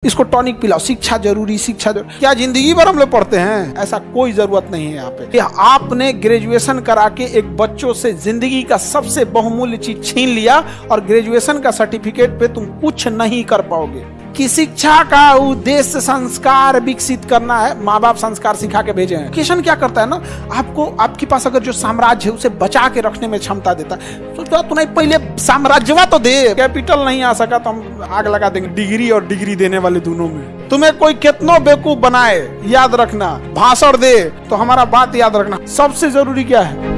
इसको टॉनिक पिलाओ, शिक्षा जरूरी, शिक्षा जरूरी। क्या जिंदगी भर हम लोग पढ़ते हैं? ऐसा कोई जरूरत नहीं है यहाँ पे। आपने ग्रेजुएशन करा के एक बच्चों से जिंदगी का सबसे बहुमूल्य चीज छीन लिया और ग्रेजुएशन का सर्टिफिकेट पे तुम कुछ नहीं कर पाओगे। कि शिक्षा का उद्देश्य संस्कार विकसित करना है, माँ बाप संस्कार सिखा के भेजे हैं। एजुकेशन क्या करता है ना, आपको आपके पास अगर जो साम्राज्य है उसे बचा के रखने में क्षमता देता है। तो तुम्हें पहले साम्राज्यवा तो दे, कैपिटल नहीं आ सका तो हम आग लगा देंगे डिग्री और डिग्री देने वाले दोनों में। तुम्हें कोई कितनो बेवकूफ बनाए, याद रखना, भाषण दे तो हमारा बात याद रखना। सबसे जरूरी क्या है?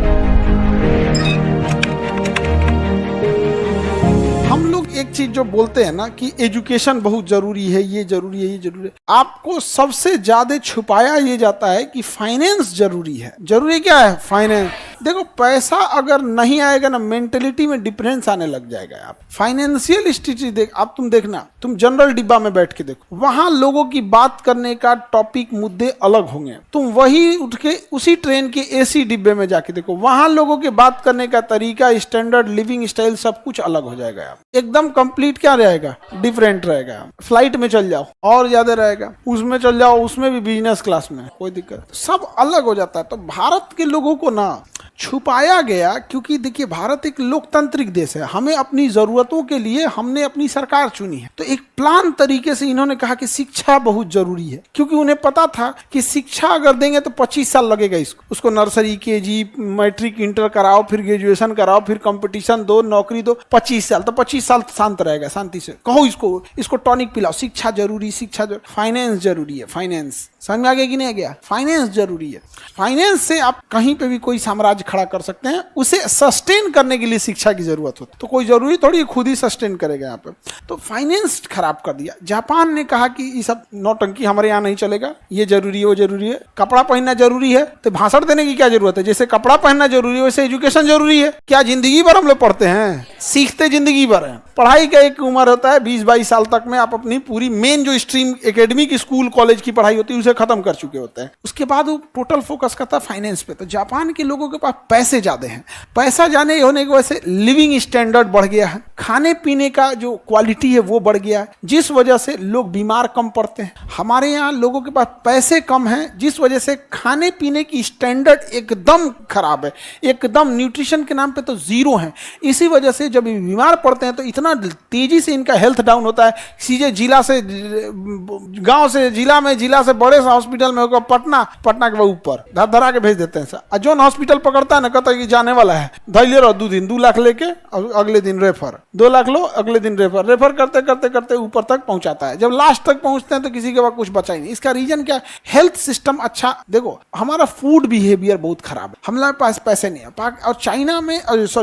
एक चीज जो बोलते हैं ना कि एजुकेशन बहुत जरूरी है, ये जरूरी है, ये जरूरी है, आपको सबसे ज्यादा छुपाया ये जाता है कि फाइनेंस जरूरी है। जरूरी क्या है? फाइनेंस। देखो, पैसा अगर नहीं आएगा ना, मेंटेलिटी में डिफरेंस आने लग जाएगा। आप फाइनेंशियल स्थिति देख, आप तुम देखना, तुम जनरल डिब्बा में बैठ के देखो, वहां लोगों की बात करने का टॉपिक, मुद्दे अलग होंगे। तुम वही उठ के उसी ट्रेन के एसी डिब्बे में जाके देखो, वहां लोगों के बात करने का तरीका, स्टैंडर्ड लिविंग स्टाइल सब कुछ अलग हो जाएगा। एकदम कंप्लीट क्या रहेगा? डिफरेंट रहेगा। फ्लाइट में चल जाओ और ज्यादा रहेगा, उसमें चल जाओ, उसमें भी बिजनेस क्लास में, कोई दिक्कत, सब अलग हो जाता है। तो भारत के लोगों को ना छुपाया गया, क्योंकि देखिए भारत एक लोकतांत्रिक देश है, हमें अपनी जरूरतों के लिए हमने अपनी सरकार चुनी है। तो एक प्लान तरीके से इन्होंने कहा कि शिक्षा बहुत जरूरी है, क्योंकि उन्हें पता था कि शिक्षा अगर देंगे तो 25 साल लगेगा उसको नर्सरी, केजी, मैट्रिक, इंटर कराओ, फिर ग्रेजुएशन कराओ, फिर कंपटीशन दो, नौकरी दो, 25 साल। तो 25 साल शांत रहेगा, शांति से कहो इसको टॉनिक पिलाओ, शिक्षा जरूरी, शिक्षा जरूरी, फाइनेंस जरूरी है। फाइनेंस समझ में आ गया कि नहीं आ गया? फाइनेंस जरूरी है। फाइनेंस से आप कहीं पे भी कोई साम्राज्य खड़ा कर सकते हैं। उसे सस्टेन करने के लिए शिक्षा की जरूरत होती है। तो कोई जरूरी थोड़ी खुद ही सस्टेन करेगा यहाँ पे। तो फाइनेंस खराब कर दिया। जापान ने कहा कि ये सब नौटंकी हमारे यहाँ नहीं चलेगा, ये जरूरी है, वो जरूरी है। कपड़ा पहनना जरूरी है तो भाषण देने की क्या जरूरत है? जैसे कपड़ा पहनना जरूरी है वैसे एजुकेशन जरूरी है। क्या जिंदगी भर हम लोग पढ़ते हैं? सीखते जिंदगी भर हैं। पढ़ाई का एक उम्र होता है 20-22 साल तक में आप अपनी पूरी मेन जो स्ट्रीम एकेडमिक स्कूल कॉलेज की पढ़ाई होती है उसे खत्म कर चुके होते हैं। उसके बाद वो टोटल फोकस करता है फाइनेंस पे। तो जापान के लोगों के पास पैसे ज्यादा हैं। पैसा जाने होने की वजह से लिविंग स्टैंडर्ड बढ़ गया है, खाने पीने का जो क्वालिटी है वो बढ़ गया है, जिस वजह से लोग बीमार कम पड़ते हैं। हमारे यहाँ लोगों के पास पैसे कम हैं, जिस वजह से खाने पीने की स्टैंडर्ड एकदम खराब है, एकदम न्यूट्रिशन के नाम पे तो जीरो है। इसी वजह से जब बीमार पड़ते हैं तो इतना तेजी से इनका हेल्थ डाउन होता है। सीधे जिला से गांव से जिला में, जिला से बड़े हॉस्पिटल में होकर पटना के बाद ऊपर धरा के भेज देते हैं। जोन हॉस्पिटल पकड़ता है ना, कहता है कि जाने वाला है, धैर्य रहो 2 दिन, 2 लाख लेके अगले दिन रेफर, 2 लाख लो अगले दिन रेफर करते करते करते ऊपर तक पहुंचाता है। जब लास्ट तक पहुंचते हैं तो किसी के पास कुछ बचा ही नहीं। इसका रीजन क्या है? हेल्थ सिस्टम अच्छा, देखो हमारा फूड बिहेवियर बहुत खराब है, हमारे पास पैसे नहीं है। और चाइना में,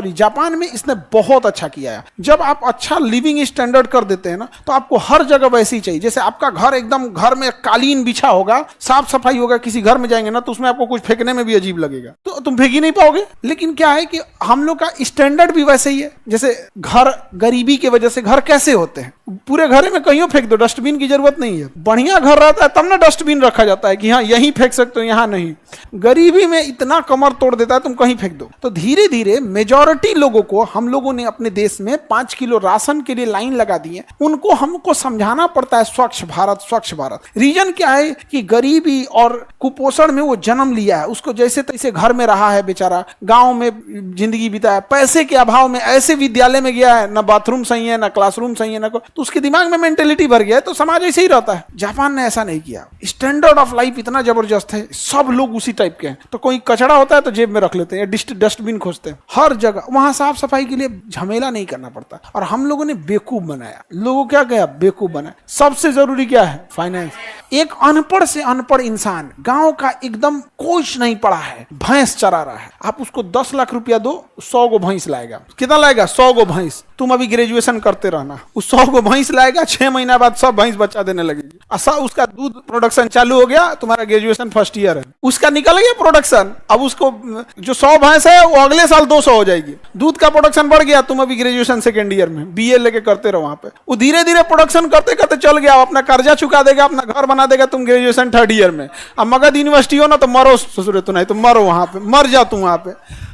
जापान में इसने बहुत अच्छा किया है। जब आप अच्छा लिविंग स्टैंडर्ड कर देते हैं ना, तो आपको हर जगह वैसे ही चाहिए। जैसे आपका घर एकदम, घर में कालीन बिछा होगा, साफ सफाई होगा, किसी घर में जाएंगे ना तो उसमें आपको कुछ फेंकने में भी अजीब लगेगा, तो तुम फेंक ही नहीं पाओगे। लेकिन क्या है कि हम लोग का स्टैंडर्ड भी वैसे ही है। जैसे घर, गरीबी की वजह से घर कैसे होते हैं, पूरे घर में कहीं फेंक दो, डस्टबिन की जरूरत नहीं है। बढ़िया घर रहता है तब ना डस्टबिन रखा जाता है कि हाँ यहीं फेंक सकते हो, यहाँ नहीं। गरीबी में इतना कमर तोड़ देता है, तुम कहीं फेंक दो। तो धीरे धीरे मेजॉरिटी लोगों को हम लोगों ने अपने देश में 5 किलो राशन के लिए लाइन लगा दी है। उनको हमको समझाना पड़ता है स्वच्छ भारत, स्वच्छ भारत। रीजन क्या है कि गरीबी और कुपोषण में वो जन्म लिया है, उसको जैसे तैसे घर में रहा है बेचारा, गांव में जिंदगी बिताया, पैसे के अभाव में ऐसे विद्यालय में गया है, ना बाथरूम सही है, ना क्लासरूम सही है, ना तो उसके दिमाग में मेंटेलिटी भर गया है, तो समाज ऐसे ही रहता है। जापान ने ऐसा नहीं किया। स्टैंडर्ड ऑफ लाइफ इतना जबरदस्त है, सब लोग उसी टाइप के हैं। तो कोई कचरा होता है तो जेब में रख लेते हैं, डस्टबिन खोजते हैं हर जगह। वहां साफ सफाई के लिए झमेला नहीं करना पड़ता। और हम लोगों ने बेवकूफ बनाया, लोगों क्या कहा? बेवकूफ बनाया। सबसे जरूरी क्या है? फाइनेंस। एक अनपढ़ से अनपढ़ इंसान, गांव का एकदम कुछ नहीं पढ़ा है, भैंस चरा रहा है, आप उसको 10 लाख रुपया दो, 100 गो भैंस लाएगा। कितना लाएगा? 100 गो भैंस। तुम अभी ग्रेजुएशन करते रहना, उस 100 गो भैंस लाएगा, 6 महीना बाद सब भैंस बच्चा देने लगेगी। उसका दूध प्रोडक्शन चालू हो गया, तुम्हारा ग्रेजुएशन फर्स्ट ईयर है, उसका निकल गया प्रोडक्शन। अब उसको जो 100 भैंस है वो अगले साल 200 हो जाएगी। दूध का प्रोडक्शन बढ़ गया, तुम अभी ग्रेजुएशन सेकेंड ईयर में बीए लेके करते रहो वहां पे। वो धीरे धीरे प्रोडक्शन करते करते चल गया, अपना कर्जा चुका देगा, अपना घर बना देगा। तुम ग्रेजुएशन 3rd ईयर में, अब मगध यूनिवर्सिटी हो ना तो मरो ससुरे, तो नहीं तो मरो वहां पे, मर जा तुम वहां पे।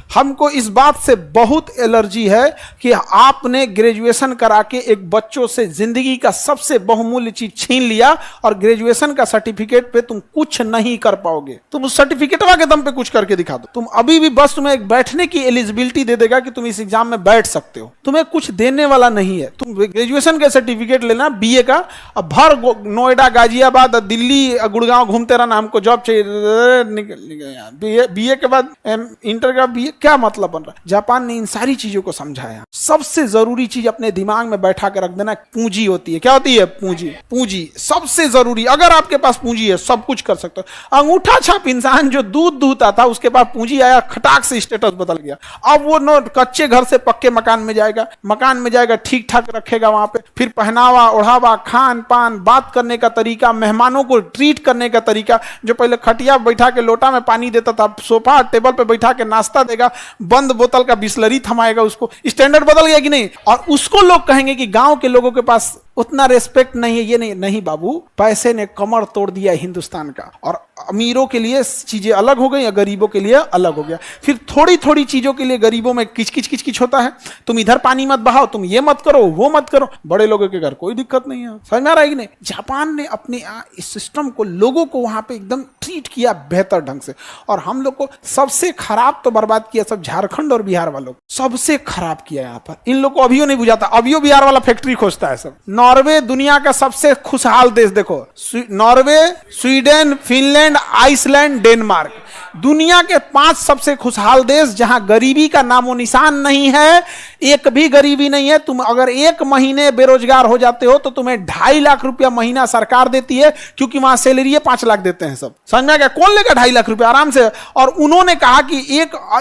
हमको इस बात से बहुत एलर्जी है कि आपने ग्रेजुएशन करा के एक बच्चों से जिंदगी का सबसे बहुमूल्य चीज छीन लिया और ग्रेजुएशन का सर्टिफिकेट पे तुम कुछ नहीं कर पाओगे। तुम उस सर्टिफिकेटवा के दम पे कुछ करके दिखा दो। तुम अभी भी बस तुम्हें एक बैठने की एलिजिबिलिटी दे देगा कि तुम इस एग्जाम में बैठ सकते हो, तुम्हें कुछ देने वाला नहीं है। तुम ग्रेजुएशन का सर्टिफिकेट लेना बीए का, अब भर नोएडा, गाजियाबाद, दिल्ली, गुड़गांव घूमते रहना, हमको जॉब चाहिए। बीए के बाद इंटर का बीए, क्या मतलब बन रहा है? जापान ने इन सारी चीजों को समझाया। सबसे जरूरी चीज अपने दिमाग में बैठा के रख देना, पूंजी होती है। क्या होती है? पूंजी। पूंजी सबसे जरूरी। अगर आपके पास पूंजी है सब कुछ कर सकते हो। अंगूठा छाप इंसान जो दूध दूहता था, उसके पास पूंजी आया, खटाक से स्टेटस बदल गया। अब वो नो कच्चे घर से पक्के मकान में जाएगा, मकान में जाएगा, ठीक ठाक रखेगा वहां पे, फिर पहनावा ओढ़ावा, खान पान, बात करने का तरीका, मेहमानों को ट्रीट करने का तरीका, जो पहले खटिया बैठा के लोटा में पानी देता था, सोफा टेबल पे बैठा के नाश्ता देगा, बंद बोतल का बिस्लरी थमाएगा, उसको स्टैंडर्ड बदल गया कि नहीं? और उसको लोग कहेंगे कि गांव के लोगों के पास उतना रेस्पेक्ट नहीं है, ये नहीं बाबू, पैसे ने कमर तोड़ दिया हिंदुस्तान का। और अमीरों के लिए चीजें अलग हो गई, गरीबों के लिए अलग हो गया। फिर थोड़ी थोड़ी चीजों के लिए गरीबों में किच होता है। तुम इधर पानी मत बहाओ, तुम ये मत करो, वो मत करो। बड़े लोगों के घर कोई दिक्कत नहीं है। समझ में आ रहा है कि नहीं? जापान ने अपने इस सिस्टम को, लोगों को वहां पे एकदम ट्रीट किया बेहतर ढंग से। और हम लोग को सबसे खराब तो बर्बाद किया सब झारखंड और बिहार वालों को, सबसे खराब किया यहाँ पर। इन लोग को अभियो नहीं बुझाता, अभियो बिहार वाला फैक्ट्री खोजता है सब। नॉर्वे दुनिया का सबसे खुशहाल देश, देखो, Norway, Sweden, Finland, Iceland, Denmark, दुनिया के 5 सबसे खुशहाल देश जहां गरीबी का नामो निशान नहीं है, एक भी गरीबी नहीं है। तुम अगर 1 महीने बेरोजगार हो जाते हो तो तुम्हें 2.5 लाख रुपया महीना सरकार देती है, क्योंकि वहां सैलरी 5 लाख देते हैं सब। समझ में आ गया? कौन लेगा 2.5 लाख रुपया आराम से? और उन्होंने कहा कि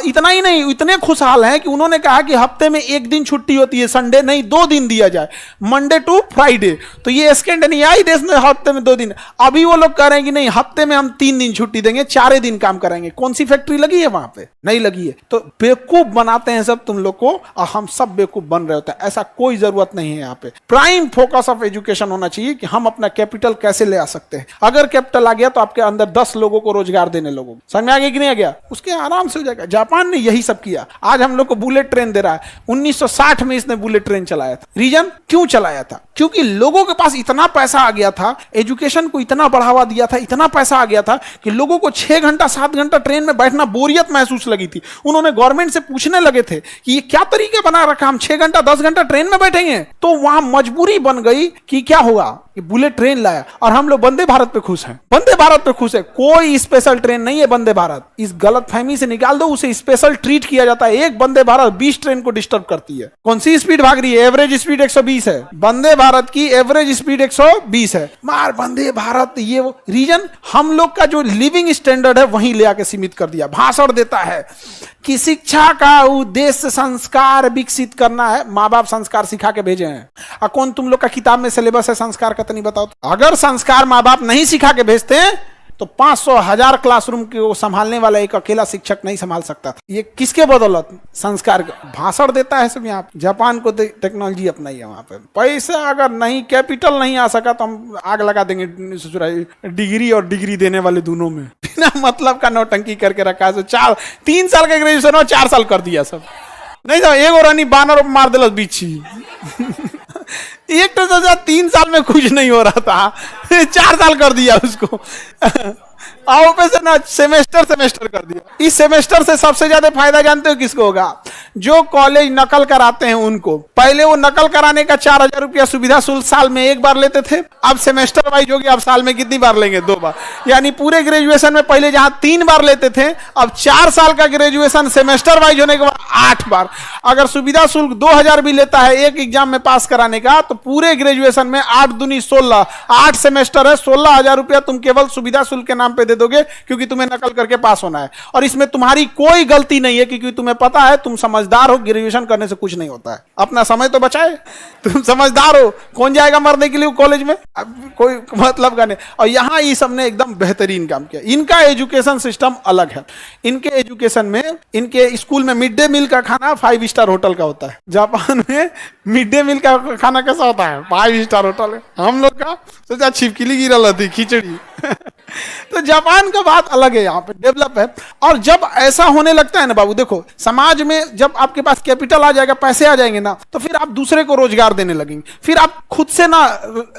इतना ही नहीं, इतने खुशहाल हैं कि उन्होंने कहा कि हफ्ते में 1 दिन छुट्टी होती है, संडे नहीं 2 दिन दिया जाए, मंडे टू फ्राइडे। तो ये स्कैंडिनेवियाई देश में हफ्ते में 2 दिन। अभी वो लोग कह रहे हैं कि नहीं, हफ्ते में हम 3 दिन छुट्टी देंगे, 4 दिन काम करेंगे। कौन सी फैक्ट्री लगी है वहां पे? नहीं लगी है। तो बेवकूफ बनाते हैं सब तुम लोग को, और हम सब बेवकूफ बन रहे होते हैं। ऐसा कोई जरूरत नहीं है। यहाँ पे प्राइम फोकस ऑफ एजुकेशन होना चाहिए कि हम अपना कैपिटल कैसे ले आ सकते हैं। अगर कैपिटल आ गया तो आपके अंदर 10 लोगों को रोजगार देने लोगों, समझ में आ गया कि नहीं आ गया? उसके आराम से हो जाएगा। जापान ने यही सब किया। आज हम लोग को बुलेट ट्रेन दे रहा है। 1960 में इसने बुलेट ट्रेन चलाया था। रीजन क्यों चलाया था? क्योंकि लोगों के पास इतना पैसा आ गया था, एजुकेशन को इतना बढ़ावा दिया था, इतना पैसा आ गया था कि लोगों को 6 घंटा 7 घंटा ट्रेन में बैठना बोरियत महसूस लगी थी। उन्होंने गवर्नमेंट से पूछने लगे थे कि ये क्या तरीके बना रखा, हम 6 घंटा 10 घंटा ट्रेन में बैठेंगे। तो वहां मजबूरी बन गई कि क्या होगा, कि बुलेट ट्रेन लाया। और हम लोग वंदे भारत पे खुश हैं। वंदे भारत पे खुश है। कोई स्पेशल ट्रेन नहीं है वंदे भारत। इस गलत फहमी से निकाल दो, उसे स्पेशल ट्रीट किया जाता है। एक वंदे भारत 20 ट्रेन को डिस्टर्ब करती है। कौन सी स्पीड भाग रही है? एवरेज स्पीड 120 है। वंदे भारत की एवरेज स्पीड 120 है। मार वंदे भारत, ये वो रीजन हम लोग का जो लिविंग स्टैंडर्ड है वहीं ले आके सीमित कर दिया। भाषण देता है कि शिक्षा का उद्देश्य संस्कार विकसित करना है। माँ बाप संस्कार सिखा के भेजे हैं। और कौन तुम लोग का किताब में सिलेबस है संस्कार का? तो नहीं बताओ। अगर संस्कार माँ बाप नहीं सिखा के भेजते हैं तो 500,000 क्लासरूम को संभालने वाला एक अकेला शिक्षक नहीं संभाल सकता। ये किसके बदौलत? संस्कार। भाषण देता है सब। यहाँ जापान को टेक्नोलॉजी अपनाई है। वहां पे पैसा अगर नहीं, कैपिटल नहीं आ सका तो हम आग लगा देंगे डिग्री और डिग्री देने वाले दोनों में। बिना मतलब का नौटंकी करके रखा है। 3 साल का ग्रेजुएशन हो 4 साल कर दिया सब। नहीं तो एक और रानी बानर मार दिल बीची। एक तो 3 साल में कुछ नहीं हो रहा था, 4 साल कर दिया उसको। आओ पे से ना सेमेस्टर कर दिया। इस सेमेस्टर से सबसे ज्यादा फायदा जानते हो किसको होगा? जो कॉलेज नकल कराते हैं उनको। पहले वो नकल कराने का 4,000 रुपया सुविधा शुल्क साल में 1 बार लेते थे। अब सेमेस्टर वाइज हो गया। अब साल में कितनी बार लेंगे? 2 बार। यानी पूरे ग्रेजुएशन में पहले जहां 3 बार लेते थे, अब 4 साल का ग्रेजुएशन सेमेस्टर वाइज होने के बाद 8 बार। अगर सुविधा शुल्क 2,000 भी लेता है एक एग्जाम में पास कराने का, तो पूरे ग्रेजुएशन में 8 दूनी 16, 8 सेमेस्टर है। 16,000 रुपया तुम केवल सुविधा शुल्क के नाम पे दे दोगे, क्योंकि तुम्हें नकल करके पास होना है। और इसमें तुम्हारी कोई गलती नहीं है, क्योंकि तुम्हें पता है, तुम समझदार हो, ग्रेजुएशन करने से कुछ नहीं होता है। अपना समय तो बचाए। तुम समझदार हो। कौन जाएगा मरने के लिए कॉलेज में? अब कोई मतलब का नहीं। और यहां ये सबने एकदम बेहतरीन काम किया। इनका एजुकेशन सिस्टम अलग है। इनके एजुकेशन में, इनके स्कूल में मिड डे मील का खाना 5 स्टार होटल का होता है। जापान में मिड डे मील का खाना कैसा होता है? 5 स्टार होटल है। हम लोग का सोचा छिपकली गिरा थी खिचड़ी। तो जापान का बात अलग है, यहाँ पे डेवलप है। और जब ऐसा होने लगता है ना बाबू, देखो समाज में जब आपके पास कैपिटल आ जाएगा, पैसे आ जाएंगे ना, तो फिर आप दूसरे को रोजगार देने लगेंगे। फिर आप खुद से ना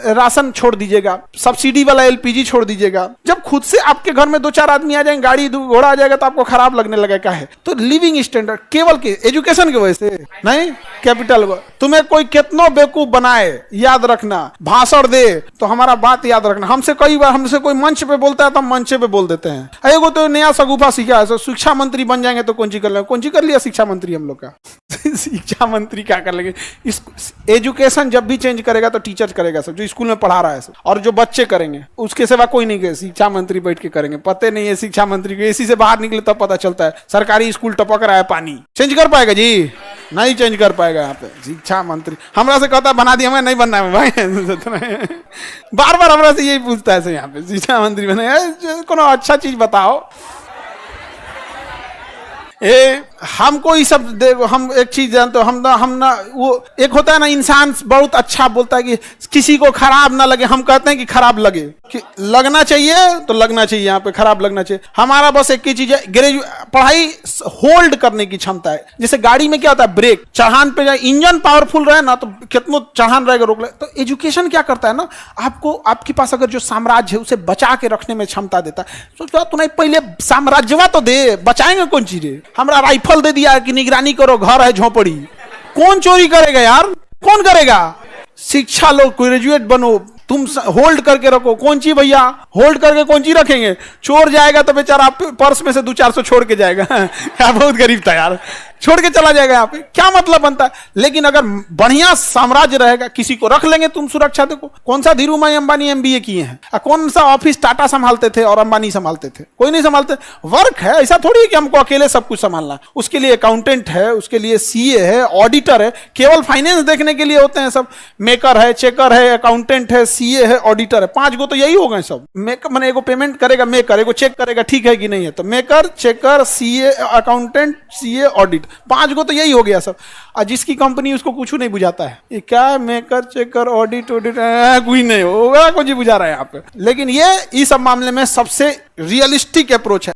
राशन छोड़ दीजिएगा, सब्सिडी वाला एलपीजी छोड़ दीजिएगा। जब खुद से आपके घर में 2-4 आदमी आ जाएंगे, गाड़ी घोड़ा आ जाएगा, तो आपको खराब लगने लगेगा है। तो लिविंग स्टैंडर्ड केवल के एजुकेशन की वजह से नहीं, कैपिटल तुम्हें कोई कितनो बेवकूफ बनाए, याद रखना, भाषण दे तो हमारा बात याद रखना। हमसे कई बार हमसे कोई मंच पे बोलता है तो हम मंच पे बोल देते हैं, एगो तो नया सगुफा सीखा है, शिक्षा मंत्री बन जाएंगे तो कौन सी कर लेंगे, कौन सी कर लिया शिक्षा मंत्री हम लोग का। शिक्षा मंत्री क्या कर लेंगे, एजुकेशन जब भी चेंज करेगा तो टीचर करेगा सब, जो स्कूल में पढ़ा रहा है सब, और जो बच्चे करेंगे उसके सिवा कोई नहीं करेगा। शिक्षा मंत्री बैठ के करेंगे, पते नहीं है शिक्षा मंत्री को, एसी से बाहर निकले तब पता चलता है सरकारी स्कूल टपक रहा है पानी। चेंज कर पाएगा जी? नहीं चेंज कर पाएगा। यहाँ पे शिक्षा मंत्री हमरा से कहता बना दिया, मैं नहीं बनना है भाई। बार बार हमरा से यही पूछता है यहाँ पे, शिक्षा मंत्री बने, कोनो अच्छा चीज बताओ। हमको ये सब देखो, हम एक चीज जानते हो, हम ना वो एक होता है ना, इंसान बहुत अच्छा बोलता है कि किसी को खराब ना लगे, हम कहते हैं कि खराब लगे, कि लगना चाहिए तो लगना चाहिए, यहाँ पे खराब लगना चाहिए। हमारा बस एक ही चीज है, पढ़ाई होल्ड करने की क्षमता है। जैसे गाड़ी में क्या होता है, ब्रेक चढ़ान पे जाए, इंजन पावरफुल रहे ना तो कितना चढ़ान रहेगा रोक ले। तो एजुकेशन क्या करता है ना, आपको आपके पास अगर जो साम्राज्य है उसे बचा के रखने में क्षमता देता है। सोचो तुम्हें पहले साम्राज्यवा तो दे, बचाएंगे कौन चीज? हमरा राइफल दे दिया कि निगरानी करो, घर है झोपड़ी, कौन चोरी करेगा यार, कौन करेगा? शिक्षा लो, ग्रेजुएट बनो, तुम होल्ड करके रखो। कौन ची भैया होल्ड करके कौन ची रखेंगे? चोर जाएगा तो बेचारा पर्स में से 200-400 छोड़ के जाएगा। बहुत गरीब था यार, छोड़ के चला जाएगा। यहाँ पे क्या मतलब बनता है? लेकिन अगर बढ़िया साम्राज्य रहेगा, किसी को रख लेंगे तुम सुरक्षा। देखो कौन सा धीरूभाई अंबानी एमबीए किए हैं, कौन सा ऑफिस टाटा संभालते थे और अंबानी संभालते थे? कोई नहीं संभालते। वर्क है, ऐसा थोड़ी है कि हमको अकेले सब कुछ संभालना। उसके लिए अकाउंटेंट है, उसके लिए सीए है, ऑडिटर है। केवल फाइनेंस देखने के लिए होते हैं सब, मेकर है, चेकर है, अकाउंटेंट है, सीए है, ऑडिटर है। 5 गो तो यही हो गए सब। मेकर मैंने एगो पेमेंट करेगा मेकर, एगो चेक करेगा ठीक है कि नहीं है, तो maker, checker, CA, accountant, CA, audit, 5 गो तो यही हो गया सब। और जिसकी कंपनी उसको कुछ नहीं बुझाता है, ये क्या मेकर, चेकर, ऑडिट कोई नहीं होगा, कुछ ही बुझा रहा है यहाँ पे। लेकिन ये इस सब मामले में सबसे रियलिस्टिक अप्रोच है।